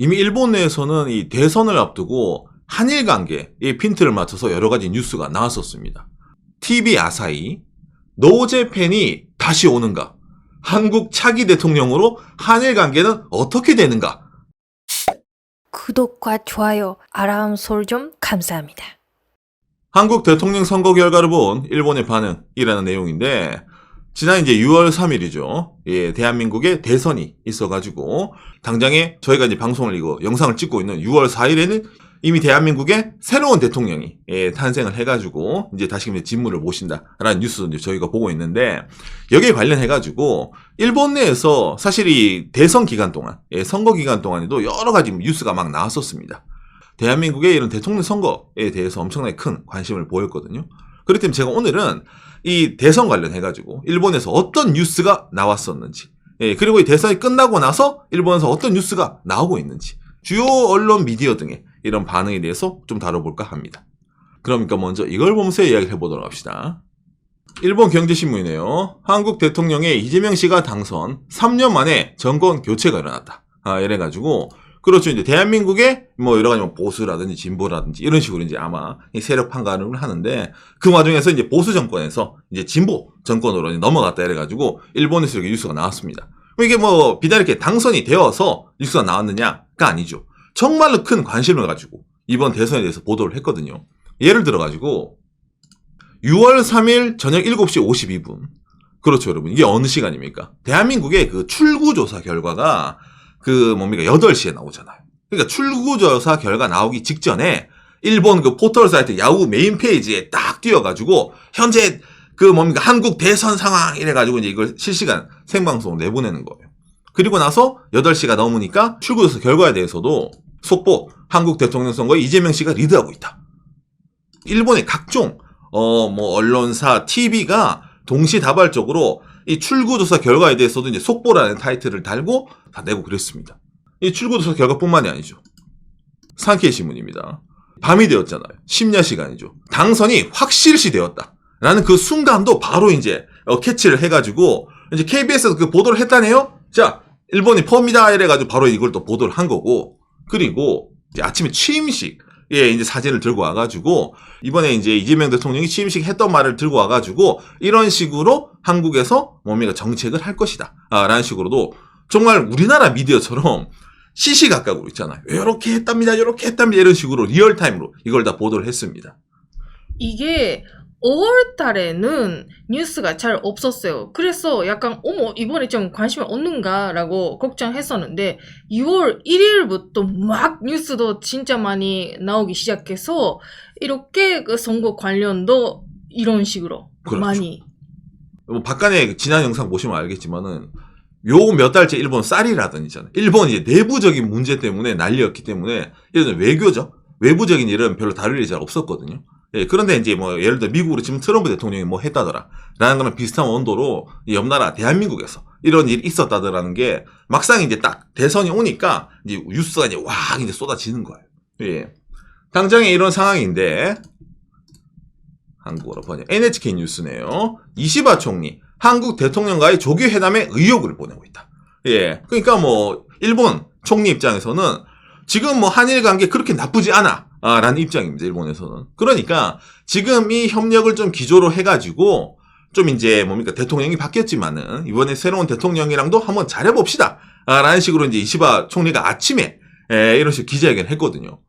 이미 일본 내에서는 이 대선을 앞두고 한일 관계에 핀트를 맞춰서 여러 가지 뉴스가 나왔었습니다. TV 아사히, 노제팬이 다시 오는가? 한국 차기 대통령으로 한일 관계는 어떻게 되는가? 구독과 좋아요, 알람 설정 감사합니다. 한국 대통령 선거 결과를 본 일본의 반응이라는 내용인데, 지난 이제 6월 3일이죠. 예, 대한민국에 대선이 있어가지고, 당장에 저희가 이제 방송을 영상을 찍고 있는 6월 4일에는 이미 대한민국에 새로운 대통령이 탄생을 해가지고, 이제 다시금 직무를 모신다라는 뉴스도 이제 저희가 보고 있는데, 여기에 관련해가지고, 일본 내에서 사실 이 대선 기간 동안, 선거 기간 동안에도 여러 가지 뉴스가 막 나왔었습니다. 대한민국의 이런 대통령 선거에 대해서 엄청나게 큰 관심을 보였거든요. 그렇기 때문에 제가 오늘은 이 대선 관련해가지고 일본에서 어떤 뉴스가 나왔었는지, 그리고 이 대선이 끝나고 나서 일본에서 어떤 뉴스가 나오고 있는지, 주요 언론 미디어 등의 이런 반응에 대해서 좀 다뤄볼까 합니다. 그러니까 먼저 이걸 보면서 이야기를 해보도록 합시다. 일본 경제신문이네요. 한국 대통령의 이재명 씨가 당선 3년 만에 정권 교체가 일어났다. 이래가지고, 그렇죠. 이제 대한민국에 뭐 여러 가지 보수라든지 진보라든지 이런 식으로 이제 아마 세력 판가름을 하는데, 그 와중에서 이제 보수 정권에서 이제 진보 정권으로 넘어갔다 이래가지고 일본에서 이렇게 뉴스가 나왔습니다. 이게 뭐 비단 이렇게 당선이 되어서 뉴스가 나왔느냐가 아니죠. 정말로 큰 관심을 가지고 이번 대선에 대해서 보도를 했거든요. 예를 들어가지고 6월 3일 저녁 7시 52분. 그렇죠, 여러분. 이게 어느 시간입니까? 대한민국의 그 출구조사 결과가 8시에 나오잖아요. 그러니까 출구조사 결과 나오기 직전에 일본 그 포털 사이트 야후 메인 페이지에 딱 띄워가지고 현재 한국 대선 상황 이래가지고 이제 이걸 실시간 생방송으로 내보내는 거예요. 그리고 나서 8시가 넘으니까 출구조사 결과에 대해서도 속보, 한국 대통령 선거에 이재명 씨가 리드하고 있다. 일본의 각종 언론사, TV가 동시다발적으로 이 출구조사 결과에 대해서도 이제 속보라는 타이틀을 달고 다 내고 그랬습니다. 이 출구조사 결과뿐만이 아니죠. 산케이 신문입니다. 밤이 되었잖아요. 심야 시간이죠. 당선이 확실시 되었다. 라는 그 순간도 바로 이제 캐치를 해가지고 이제 KBS에서 그 보도를 했다네요. 자, 일본이 퍼입니다. 이래가지고 바로 이걸 또 보도를 한 거고, 그리고 이제 아침에 취임식 이제 사진을 들고 와가지고, 이번에 이제 이재명 대통령이 취임식 했던 말을 들고 와가지고, 이런 식으로 한국에서 정책을 할 것이다. 라는 식으로도 정말 우리나라 미디어처럼 시시각각으로 있잖아요. 요렇게 했답니다. 요렇게 했답니다. 이런 식으로 리얼타임으로 이걸 다 보도를 했습니다. 이게 5월 달에는 뉴스가 잘 없었어요. 그래서 약간 이번에 좀 관심이 없는가라고 걱정했었는데 6월 1일부터 막 뉴스도 진짜 많이 나오기 시작해서 이렇게 그 선거 관련도 이런 식으로 그렇죠. 많이. 박간의 지난 영상 보시면 알겠지만은 요 몇 달째 일본 쌀이라든지 일본 이제 내부적인 문제 때문에 난리였기 때문에 이런 외교죠. 외부적인 일은 별로 다룰 일이 잘 없었거든요. 예, 그런데 이제 예를 들어 미국으로 지금 트럼프 대통령이 했다더라 라는 거랑 비슷한 원도로 옆 나라 대한민국에서 이런 일이 있었다더라는 게 막상 이제 딱 대선이 오니까 이제 뉴스가 이제 이제 쏟아지는 거예요. 예. 당장에 이런 상황인데, 한국어로 번역 NHK 뉴스네요. 이시바 총리 한국 대통령과의 조기 회담에 의욕을 보내고 있다. 예. 그러니까 일본 총리 입장에서는 지금 한일 관계 그렇게 나쁘지 않아. 라는 입장입니다, 일본에서는. 그러니까, 지금 이 협력을 좀 기조로 해가지고, 좀 이제 대통령이 바뀌었지만은, 이번에 새로운 대통령이랑도 한번 잘해봅시다. 라는 식으로 이제 이시바 총리가 아침에, 이런 식으로 기자회견을 했거든요.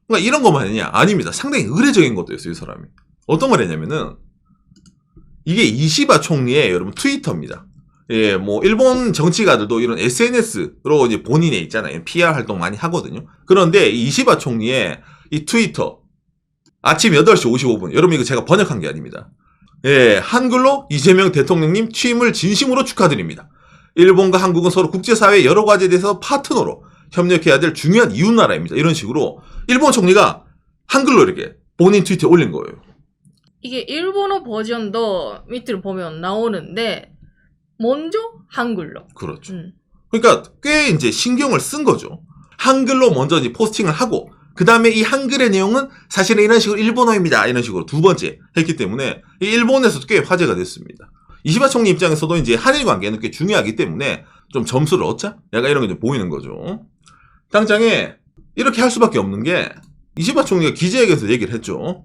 그러니까 이런 것만 했냐? 아닙니다. 상당히 의례적인 것도 있어요, 이 사람이. 어떤 걸 했냐면은, 이게 이시바 총리의 여러분 트위터입니다. 예, 일본 정치가들도 이런 SNS로 이제 본인에 있잖아요. PR 활동 많이 하거든요. 그런데 이 이시바 총리의 이 트위터, 아침 8시 55분. 여러분, 이거 제가 번역한 게 아닙니다. 예, 한글로 이재명 대통령님 취임을 진심으로 축하드립니다. 일본과 한국은 서로 국제사회의 여러 가지에 대해서 파트너로 협력해야 될 중요한 이웃나라입니다. 이런 식으로 일본 총리가 한글로 이렇게 본인 트위터에 올린 거예요. 이게 일본어 버전도 밑으로 보면 나오는데 먼저 한글로. 그렇죠. 그러니까 꽤 이제 신경을 쓴 거죠. 한글로 먼저 이제 포스팅을 하고, 그 다음에 이 한글의 내용은 사실은 이런 식으로 일본어입니다. 이런 식으로 두 번째 했기 때문에 일본에서도 꽤 화제가 됐습니다. 이시바 총리 입장에서도 이제 한일 관계는 꽤 중요하기 때문에 좀 점수를 얻자? 약간 이런 게 좀 보이는 거죠. 당장에 이렇게 할 수밖에 없는 게 이시바 총리가 기자회견에서 얘기를 했죠.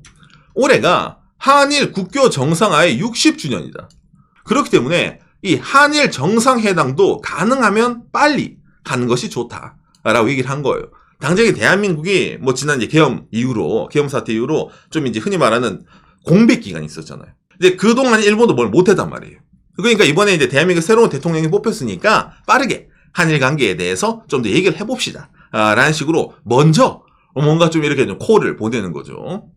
올해가 한일 국교 정상화의 60주년이다. 그렇기 때문에 이 한일 정상회담도 가능하면 빨리 가는 것이 좋다라고 얘기를 한 거예요. 당장에 대한민국이 뭐 지난 이제 계엄 사태 이후로 좀 이제 흔히 말하는 공백 기간이 있었잖아요. 이제 그동안 일본도 뭘 못했단 말이에요. 그러니까 이번에 이제 대한민국 새로운 대통령이 뽑혔으니까 빠르게 한일 관계에 대해서 좀 더 얘기를 해봅시다. 라는 식으로 먼저 뭔가 좀 이렇게 좀 콜을 보내는 거죠.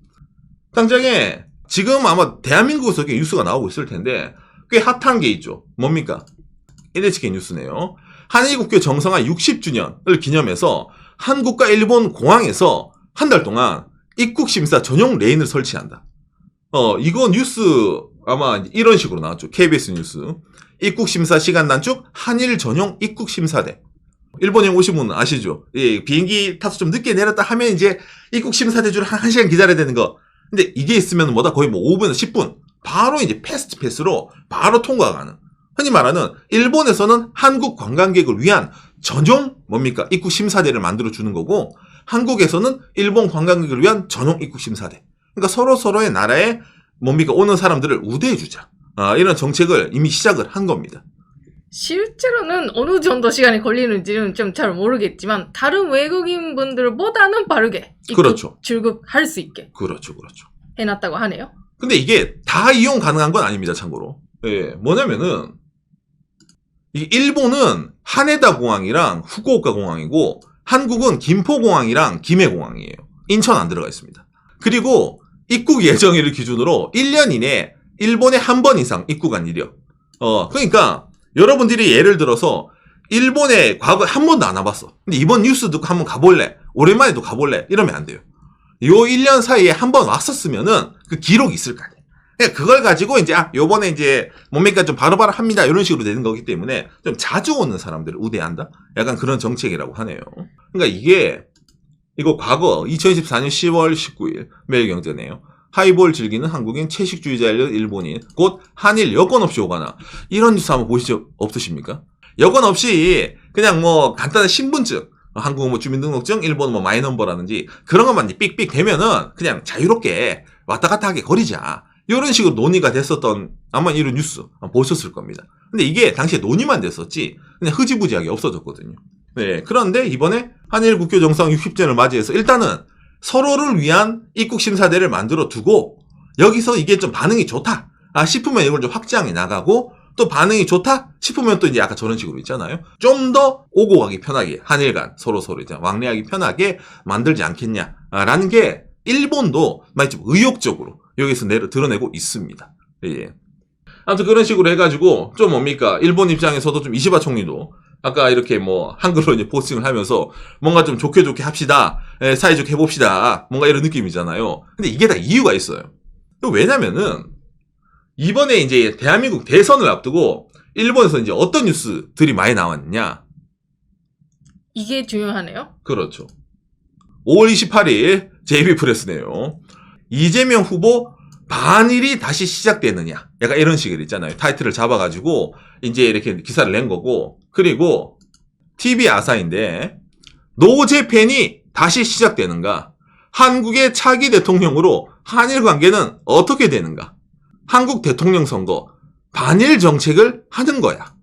당장에 지금 아마 대한민국에서 뉴스가 나오고 있을 텐데 꽤 핫한 게 있죠. 뭡니까? NHK 뉴스네요. 한일 국교 정상화 60주년을 기념해서 한국과 일본 공항에서 한 달 동안 입국 심사 전용 레인을 설치한다. 이거 뉴스 아마 이런 식으로 나왔죠. KBS 뉴스. 입국 심사 시간 단축 한일 전용 입국 심사대. 일본에 오신 분은 아시죠? 예, 비행기 타서 좀 늦게 내렸다 하면 이제 입국 심사대 줄 한 시간 기다려야 되는 거. 근데 이게 있으면 뭐다? 거의 뭐 5분, 10분. 바로 이제 패스트 패스로 바로 통과가 가는. 흔히 말하는 일본에서는 한국 관광객을 위한 전용 뭡니까? 입국 심사대를 만들어 주는 거고 한국에서는 일본 관광객을 위한 전용 입국 심사대. 그러니까 서로의 나라에 뭡니까? 오는 사람들을 우대해 주자. 이런 정책을 이미 시작을 한 겁니다. 실제로는 어느 정도 시간이 걸리는지는 좀 잘 모르겠지만 다른 외국인분들보다는 빠르게 입국, 그렇죠. 출국할 수 있게 그렇죠. 해놨다고 하네요. 근데 이게 다 이용 가능한 건 아닙니다, 참고로. 예, 뭐냐면은 이 일본은 하네다 공항이랑 후쿠오카 공항이고 한국은 김포공항이랑 김해공항이에요. 인천 안 들어가 있습니다. 그리고 입국 예정일을 기준으로 1년 이내에 일본에 한 번 이상 입국한 일이요. 그러니까 여러분들이 예를 들어서 일본에 과거에 한 번도 안 와봤어. 근데 이번 뉴스 듣고 한번 가볼래? 오랜만에 또 가볼래? 이러면 안 돼요. 요 1년 사이에 한 번 왔었으면은 그 기록이 있을 거 아니에요. 그러니까 그걸 가지고 이제 요번에 이제 뭡니까 좀 바로바로 합니다. 이런 식으로 되는 거기 때문에 좀 자주 오는 사람들을 우대한다. 약간 그런 정책이라고 하네요. 그러니까 이거 과거 2024년 10월 19일 매일경제네요. 하이볼 즐기는 한국인 채식주의자일 일본인 곧 한일 여권 없이 오거나 이런 뉴스 한번 보신 적 없으십니까? 여권 없이 그냥 뭐 간단한 신분증 한국 뭐 주민등록증, 일본 뭐 마이넘버라든지 그런 것만 삑삑 되면은 그냥 자유롭게 왔다 갔다 하게 거리자. 이런 식으로 논의가 됐었던 아마 이런 뉴스 보셨을 겁니다. 근데 이게 당시에 논의만 됐었지 그냥 흐지부지하게 없어졌거든요. 네, 그런데 이번에 한일 국교 정상 60주년을 맞이해서 일단은 서로를 위한 입국 심사대를 만들어 두고 여기서 이게 좀 반응이 좋다 싶으면 이걸 좀 확장해 나가고 또 반응이 좋다 싶으면 또 이제 아까 저런 식으로 있잖아요. 좀 더 오고 가기 편하게 한일 간 서로 이제 왕래하기 편하게 만들지 않겠냐라는 게 일본도 많이 좀 의욕적으로 여기서 드러내고 있습니다. 예. 아무튼 그런 식으로 해가지고 좀 뭡니까 일본 입장에서도 좀 이시바 총리도 아까 이렇게 뭐 한글로 이제 포스팅을 하면서 뭔가 좀 좋게 합시다. 사이좋게 해봅시다. 뭔가 이런 느낌이잖아요. 근데 이게 다 이유가 있어요. 왜냐면은 이번에 이제 대한민국 대선을 앞두고 일본에서 이제 어떤 뉴스들이 많이 나왔느냐. 이게 중요하네요. 그렇죠. 5월 28일 JB프레스네요. 이재명 후보 반일이 다시 시작되느냐. 약간 이런 식으로 있잖아요. 타이틀을 잡아가지고 이제 이렇게 기사를 낸 거고. 그리고 TV 아사인데 노재팬이 다시 시작되는가? 한국의 차기 대통령으로 한일 관계는 어떻게 되는가? 한국 대통령 선거 반일 정책을 하는 거야.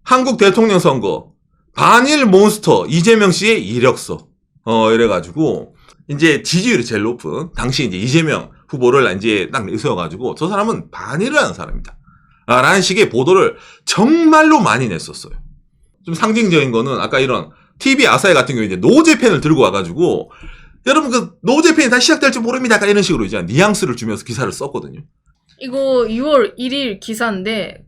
한국 대통령 선거 반일 몬스터 이재명 씨의 이력서. 이래가지고 이제 지지율이 제일 높은 당시 이제 이재명 후보를 이제 딱 내세워가지고 저 사람은 반일을 하는 사람이다. 라는 식의 보도를 정말로 많이 냈었어요. 좀 상징적인 거는 아까 이런 TV 아사히 같은 경우에 이제 노재팬을 들고 와가지고 여러분 그 노재팬이 다시 시작될지 모릅니다. 약간 이런 식으로 이제 뉘앙스를 주면서 기사를 썼거든요. 이거 6월 1일 기사인데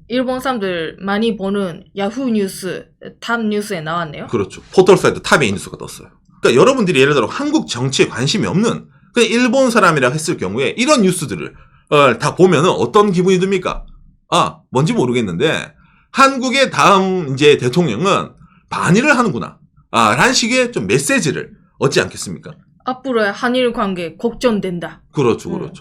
일본 사람들 많이 보는 야후 뉴스 탑 뉴스에 나왔네요. 그렇죠. 포털 사이트 탑에 이 뉴스가 떴어요. 그러니까 여러분들이 예를 들어 한국 정치에 관심이 없는 그냥 일본 사람이라 했을 경우에 이런 뉴스들을 다 보면은 어떤 기분이 듭니까? 뭔지 모르겠는데 한국의 다음 이제 대통령은 반일을 하는구나. 라는 식의 좀 메시지를 얻지 않겠습니까? 앞으로의 한일 관계 걱정된다. 그렇죠.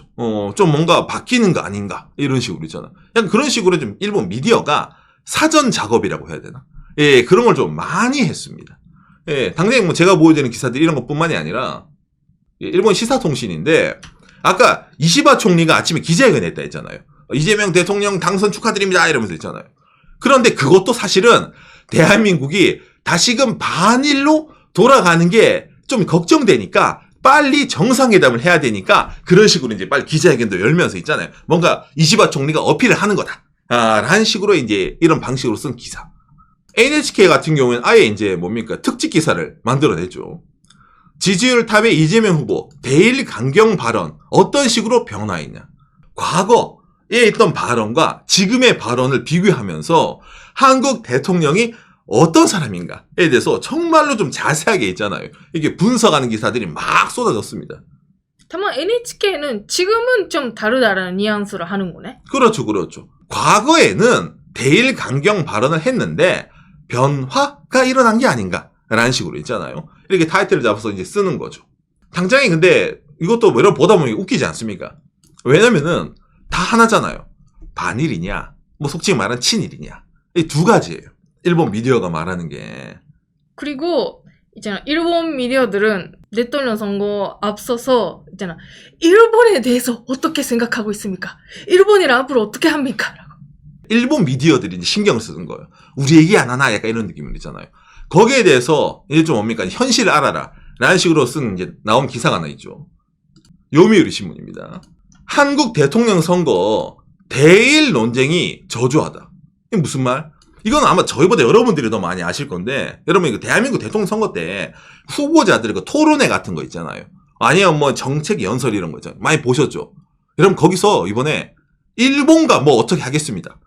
좀 뭔가 바뀌는 거 아닌가 이런 식으로 있잖아. 약간 그런 식으로 좀 일본 미디어가 사전 작업이라고 해야 되나? 예, 그런 걸 좀 많이 했습니다. 예, 당장에 뭐 제가 보여드리는 기사들 이런 것뿐만이 아니라 일본 시사통신인데 아까 이시바 총리가 아침에 기자회견 했다 했잖아요. 이재명 대통령 당선 축하드립니다 이러면서 했잖아요. 그런데 그것도 사실은 대한민국이 다시금 반일로 돌아가는 게 좀 걱정되니까 빨리 정상회담을 해야 되니까 그런 식으로 이제 빨리 기자회견도 열면서 있잖아요. 뭔가 이시바 총리가 어필을 하는 거다. 라는 식으로 이제 이런 방식으로 쓴 기사. NHK 같은 경우에는 아예 이제 뭡니까? 특집 기사를 만들어냈죠. 지지율 탑의 이재명 후보 대일 강경 발언 어떤 식으로 변화했냐. 과거에 있던 발언과 지금의 발언을 비교하면서 한국 대통령이 어떤 사람인가에 대해서 정말로 좀 자세하게 있잖아요. 이게 분석하는 기사들이 막 쏟아졌습니다. 다만 NHK는 지금은 좀 다르다라는 뉘앙스를 하는 거네. 그렇죠, 그렇죠. 과거에는 대일 강경 발언을 했는데 변화가 일어난 게 아닌가라는 식으로 있잖아요. 이렇게 타이틀을 잡아서 이제 쓰는 거죠. 당장에 근데 이것도 뭐 이런 보다 보면 웃기지 않습니까? 왜냐면은 다 하나잖아요. 반일이냐, 뭐 속칭 말하는 친일이냐. 이 두 가지예요. 일본 미디어가 말하는 게. 그리고 있잖아, 일본 미디어들은 대통령 선거 앞서서 있잖아, 일본에 대해서 어떻게 생각하고 있습니까? 일본이랑 앞으로 어떻게 합니까? 라고. 일본 미디어들이 이제 신경을 쓰는 거예요. 우리 얘기 안 하나? 약간 이런 느낌이 있잖아요. 거기에 대해서 이제 좀 뭡니까? 현실을 알아라. 라는 식으로 쓴 이제 나온 기사가 하나 있죠. 요미우리 신문입니다. 한국 대통령 선거 대일 논쟁이 저조하다. 이게 무슨 말? 이건 아마 저희보다 여러분들이 더 많이 아실 건데, 여러분 이거 대한민국 대통령 선거 때 후보자들의 그 토론회 같은 거 있잖아요. 아니면 뭐 정책 연설 이런 거 있잖아요. 많이 보셨죠? 여러분 거기서 이번에 일본과 뭐 어떻게 하겠습니다.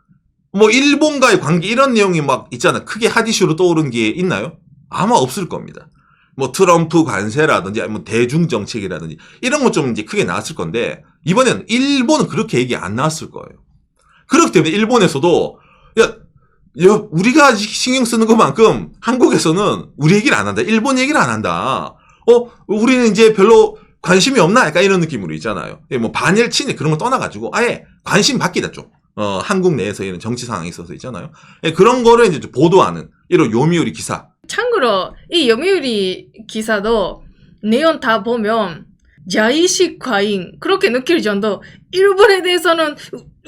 뭐 일본과의 관계 이런 내용이 막 있잖아. 크게 핫 이슈로 떠오른 게 있나요? 아마 없을 겁니다. 뭐 트럼프 관세라든지 아니면 대중 정책이라든지 이런 거 좀 이제 크게 나왔을 건데 이번에는 일본은 그렇게 얘기 안 나왔을 거예요. 그렇기 때문에 일본에서도 야 우리가 신경 쓰는 것만큼 한국에서는 우리 얘기를 안 한다. 일본 얘기를 안 한다. 우리는 이제 별로 관심이 없나? 약간 이런 느낌으로 있잖아요. 뭐 반일, 친일 그런 거 떠나가지고 아예 관심 바뀌다 좀. 한국 내에서 이런 정치 상황이 있어서 있잖아요. 그런 거를 이제 좀 보도하는 이런 요미우리 기사. 참고로 이 요미우리 기사도 내용 다 보면 자의식 과잉 그렇게 느낄 정도 일본에 대해서는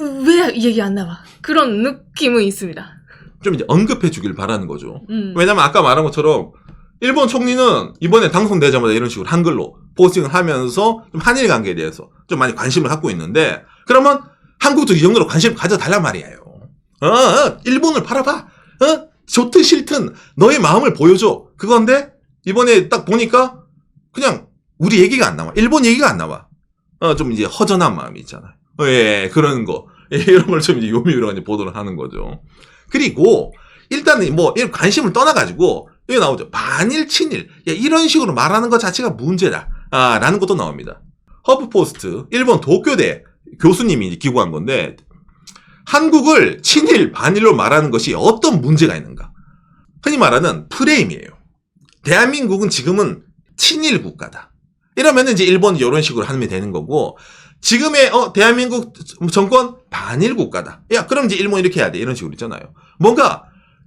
왜 얘기 안 나와? 그런 느낌은 있습니다. 좀 이제 언급해 주길 바라는 거죠. 왜냐면 아까 말한 것처럼 일본 총리는 이번에 당선되자마자 이런 식으로 한글로 포스팅을 하면서 좀 한일 관계에 대해서 좀 많이 관심을 갖고 있는데 그러면 한국도 이 정도로 관심 가져달란 말이에요. 일본을 바라봐. 좋든 싫든 너의 마음을 보여줘. 그건데 이번에 딱 보니까 그냥 우리 얘기가 안 나와. 일본 얘기가 안 나와. 좀 이제 허전한 마음이 있잖아요. 예, 그런 거. 이런 걸 좀 이제 요미우리가 이제 보도를 하는 거죠. 그리고 일단은 뭐 이런 관심을 떠나가지고 여기 나오죠. 반일, 친일. 이런 식으로 말하는 것 자체가 문제다. 라는 것도 나옵니다. 허브포스트, 일본 도쿄대 교수님이 기고한 건데 한국을 친일, 반일로 말하는 것이 어떤 문제가 있는가? 흔히 말하는 프레임이에요. 대한민국은 지금은 친일 국가다. 이러면 이제 일본이 이런 식으로 하면 되는 거고 지금의 대한민국 정권 반일 국가다. 그럼 이제 일본 이렇게 해야 돼. 이런 식으로 있잖아요. 뭔가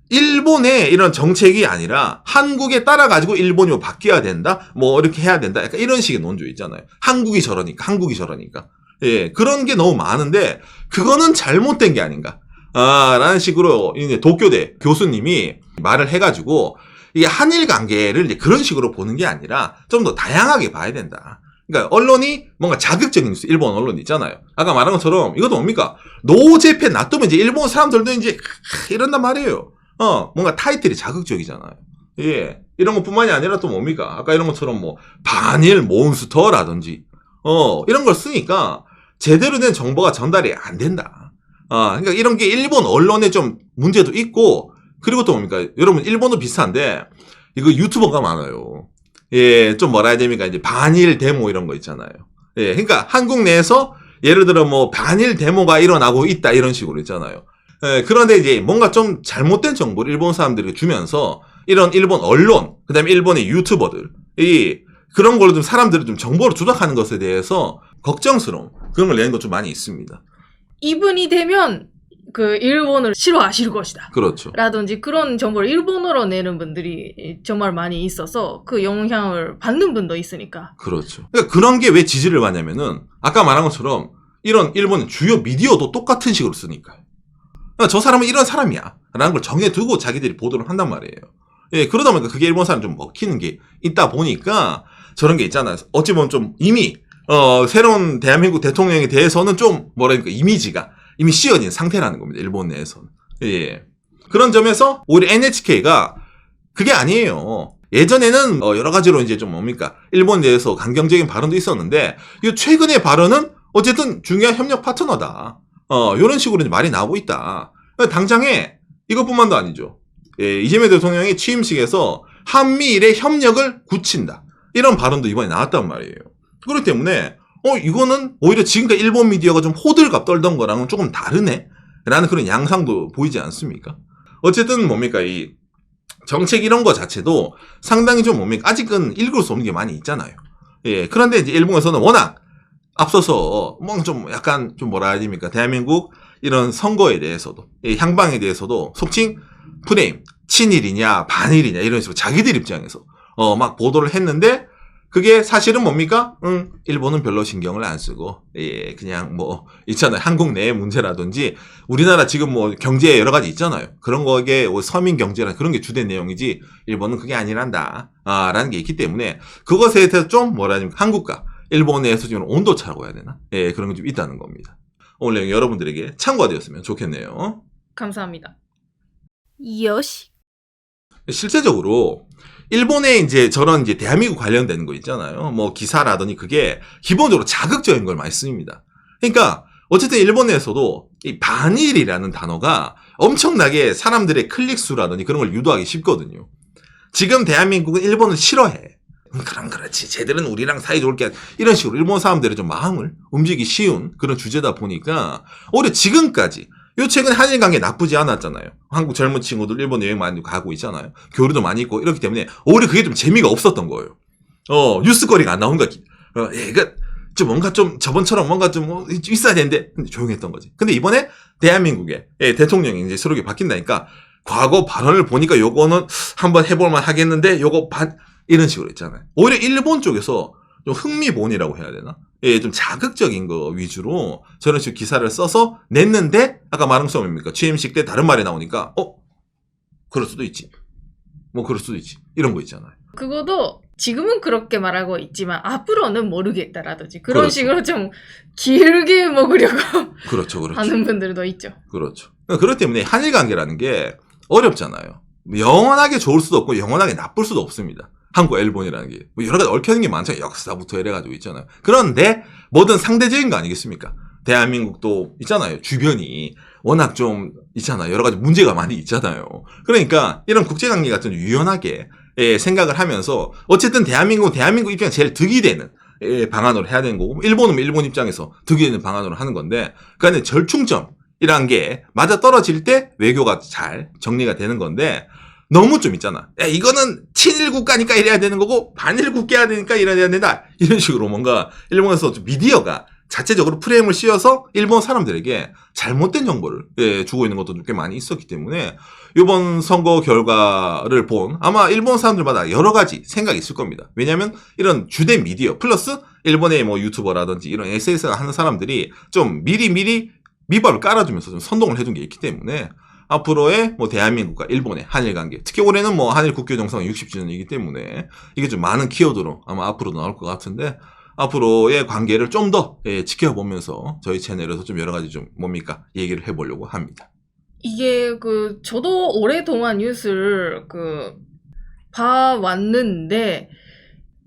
일본의 이런 정책이 아니라 한국에 따라가지고 일본이 뭐 바뀌어야 된다. 뭐 이렇게 해야 된다. 약간 이런 식의 논조 있잖아요. 한국이 저러니까. 예, 그런 게 너무 많은데 그거는 잘못된 게 아닌가. 라는 식으로 이제 도쿄대 교수님이 말을 해가지고 이게 한일 관계를 이제 그런 식으로 보는 게 아니라 좀 더 다양하게 봐야 된다. 그러니까 언론이 뭔가 자극적인 뉴스, 일본 언론 있잖아요. 아까 말한 것처럼 이것도 뭡니까? 노제팬 놔두면 이제 일본 사람들도 이제 이런단 말이에요. 뭔가 타이틀이 자극적이잖아요. 예, 이런 것뿐만이 아니라 또 뭡니까? 아까 이런 것처럼 뭐 반일 몬스터라든지 이런 걸 쓰니까 제대로 된 정보가 전달이 안 된다. 그러니까 이런 게 일본 언론에 좀 문제도 있고 그리고 또 뭡니까? 여러분 일본도 비슷한데 이거 유튜버가 많아요. 예, 좀 뭐라 해야 됩니까? 이제 반일 데모 이런 거 있잖아요. 예, 그러니까 한국 내에서 예를 들어 뭐 반일 데모가 일어나고 있다 이런 식으로 있잖아요. 예, 그런데 이제 뭔가 좀 잘못된 정보를 일본 사람들에게 주면서 이런 일본 언론, 그다음에 일본의 유튜버들이 그런 걸로 좀 사람들을 좀 정보를 조작하는 것에 대해서 걱정스러운 그런 걸 내는 것 좀 많이 있습니다. 이분이 되면 그 일본을 싫어하실 것이다. 그렇죠. 라든지 그런 정보를 일본어로 내는 분들이 정말 많이 있어서 그 영향을 받는 분도 있으니까. 그렇죠. 그러니까 그런 게 왜 지지를 받냐면은 아까 말한 것처럼 이런 일본의 주요 미디어도 똑같은 식으로 쓰니까요. 그러니까 저 사람은 이런 사람이야 라는 걸 정해두고 자기들이 보도를 한단 말이에요. 예, 그러다 보니까 그게 일본 사람 좀 먹히는 게 있다 보니까 저런 게 있잖아요. 어찌 보면 좀 이미 새로운 대한민국 대통령에 대해서는 좀 뭐랄까 이미지가 이미 씌어진 상태라는 겁니다. 일본 내에서는. 예. 그런 점에서 오히려 NHK가 그게 아니에요. 예전에는 여러 가지로 이제 좀 뭡니까 일본 내에서 강경적인 발언도 있었는데 이 최근의 발언은 어쨌든 중요한 협력 파트너다. 이런 식으로 이제 말이 나오고 있다. 당장에 이것뿐만도 아니죠. 예, 이재명 대통령이 취임식에서 한미일의 협력을 굳힌다. 이런 발언도 이번에 나왔단 말이에요. 그렇기 때문에 이거는 오히려 지금까지 일본 미디어가 좀 호들갑 떨던 거랑은 조금 다르네? 라는 그런 양상도 보이지 않습니까? 어쨌든 뭡니까 이 정책 이런 거 자체도 상당히 좀 뭡니까 아직은 읽을 수 없는 게 많이 있잖아요. 예, 그런데 이제 일본에서는 워낙 앞서서 뭐 좀 약간 좀 뭐라 해야 됩니까 대한민국 이런 선거에 대해서도 향방에 대해서도 속칭 프레임 친일이냐 반일이냐 이런 식으로 자기들 입장에서 막 보도를 했는데 그게 사실은 뭡니까? 일본은 별로 신경을 안 쓰고, 예, 그냥 뭐, 있잖아요. 한국 내의 문제라든지, 우리나라 지금 뭐, 경제에 여러 가지 있잖아요. 그런 거에 서민 경제라 그런 게 주된 내용이지, 일본은 그게 아니란다. 라는 게 있기 때문에, 그것에 대해서 좀 뭐라 하냐면, 한국과 일본에서 지금 온도차라고 해야 되나? 예, 그런 게 좀 있다는 겁니다. 오늘 내용 여러분들에게 참고가 되었으면 좋겠네요. 감사합니다. 요시. 실제적으로, 일본에 이제 저런 이제 대한민국 관련되는 거 있잖아요. 뭐 기사라더니 그게 기본적으로 자극적인 걸 많이 씁니다. 그러니까 어쨌든 일본 내에서도 이 반일이라는 단어가 엄청나게 사람들의 클릭 수라더니 그런 걸 유도하기 쉽거든요. 지금 대한민국은 일본을 싫어해. 그럼 그렇지. 쟤들은 우리랑 사이 좋을게. 이런 식으로 일본 사람들의 좀 마음을 움직이기 쉬운 그런 주제다 보니까 오히려 지금까지 요 최근 한일 관계 나쁘지 않았잖아요. 한국 젊은 친구들 일본 여행 많이 가고 있잖아요. 교류도 많이 있고 이렇기 때문에 오히려 그게 좀 재미가 없었던 거예요. 뉴스거리가 안 나온 거. 그러니까 좀 뭔가 좀 저번처럼 뭔가 좀 있어야 되는데 조용했던 거지. 근데 이번에 대한민국의 대통령이 이제 새롭게 바뀐다니까 과거 발언을 보니까 요거는 한번 해볼만 하겠는데 요거 이런 식으로 있잖아요. 오히려 일본 쪽에서 좀 흥미본이라고 해야 되나? 예, 좀 자극적인 거 위주로 저런 식으로 기사를 써서 냈는데 아까 말한 것처럼 뭡니까? 취임식 때 다른 말이 나오니까 그럴 수도 있지. 뭐 그럴 수도 있지. 이런 거 있잖아요. 그것도 지금은 그렇게 말하고 있지만 앞으로는 모르겠다라든지 그런 그렇죠. 식으로 좀 길게 먹으려고 그렇죠. 하는 분들도 있죠. 그렇죠. 그렇기 때문에 한일 관계라는 게 어렵잖아요. 영원하게 좋을 수도 없고 영원하게 나쁠 수도 없습니다. 한국, 일본이라는 게. 뭐 여러 가지 얽혀있는 게 많잖아요. 역사부터 이래가지고 있잖아요. 그런데 뭐든 상대적인 거 아니겠습니까? 대한민국도 있잖아요. 주변이 워낙 좀 있잖아요. 여러 가지 문제가 많이 있잖아요. 그러니까 이런 국제관계 같은 유연하게 생각을 하면서 어쨌든 대한민국 입장에 제일 득이 되는 방안으로 해야 되는 거고 일본은 일본 입장에서 득이 되는 방안으로 하는 건데 그 안에 절충점이란 게 맞아 떨어질 때 외교가 잘 정리가 되는 건데 너무 좀 있잖아. 야, 이거는 친일 국가니까 이래야 되는 거고 반일 국가야 되니까 이래야 된다. 이런 식으로 뭔가 일본에서 좀 미디어가 자체적으로 프레임을 씌워서 일본 사람들에게 잘못된 정보를 주고 있는 것도 꽤 많이 있었기 때문에 이번 선거 결과를 본 아마 일본 사람들마다 여러 가지 생각이 있을 겁니다. 왜냐하면 이런 주된 미디어 플러스 일본의 뭐 유튜버라든지 이런 SNS를 하는 사람들이 좀 미리 밑밥을 깔아주면서 좀 선동을 해준 게 있기 때문에 앞으로의 뭐 대한민국과 일본의 한일 관계, 특히 올해는 뭐 한일 국교 정상 60주년이기 때문에 이게 좀 많은 키워드로 아마 앞으로도 나올 것 같은데 앞으로의 관계를 좀 더 지켜보면서 저희 채널에서 좀 여러 가지 좀 뭡니까 얘기를 해보려고 합니다. 이게 저도 오랫동안 뉴스를 봐왔는데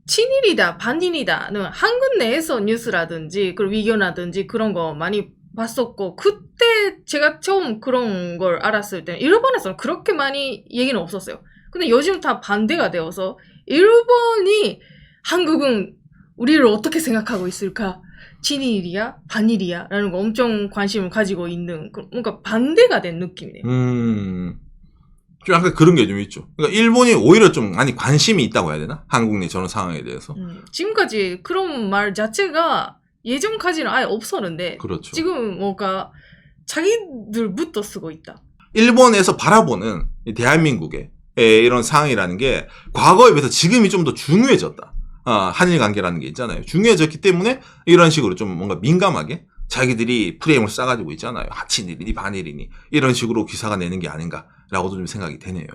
친일이다 반일이다는 한국 내에서 뉴스라든지 그리고 위견이라든지 그런 거 많이 봤었고 그때 제가 처음 그런 걸 알았을 때 일본에서는 그렇게 많이 얘기는 없었어요. 근데 요즘 다 반대가 되어서 일본이 한국은 우리를 어떻게 생각하고 있을까? 친일이야? 반일이야? 라는 거 엄청 관심을 가지고 있는 뭔가 반대가 된 느낌이네요. 좀 약간 그런 게 좀 있죠. 그러니까 일본이 오히려 좀 많이 관심이 있다고 해야 되나? 한국 내 저런 상황에 대해서. 지금까지 그런 말 자체가 예전까지는 아예 없었는데 그렇죠. 지금 뭔가 자기들부터 쓰고 있다. 일본에서 바라보는 이 대한민국의 이런 상황이라는 게 과거에 비해서 지금이 좀 더 중요해졌다. 한일 관계라는 게 있잖아요. 중요해졌기 때문에 이런 식으로 좀 뭔가 민감하게 자기들이 프레임을 쌓아가지고 있잖아요. 하친일이니 반일이니 이런 식으로 기사가 내는 게 아닌가라고도 좀 생각이 되네요.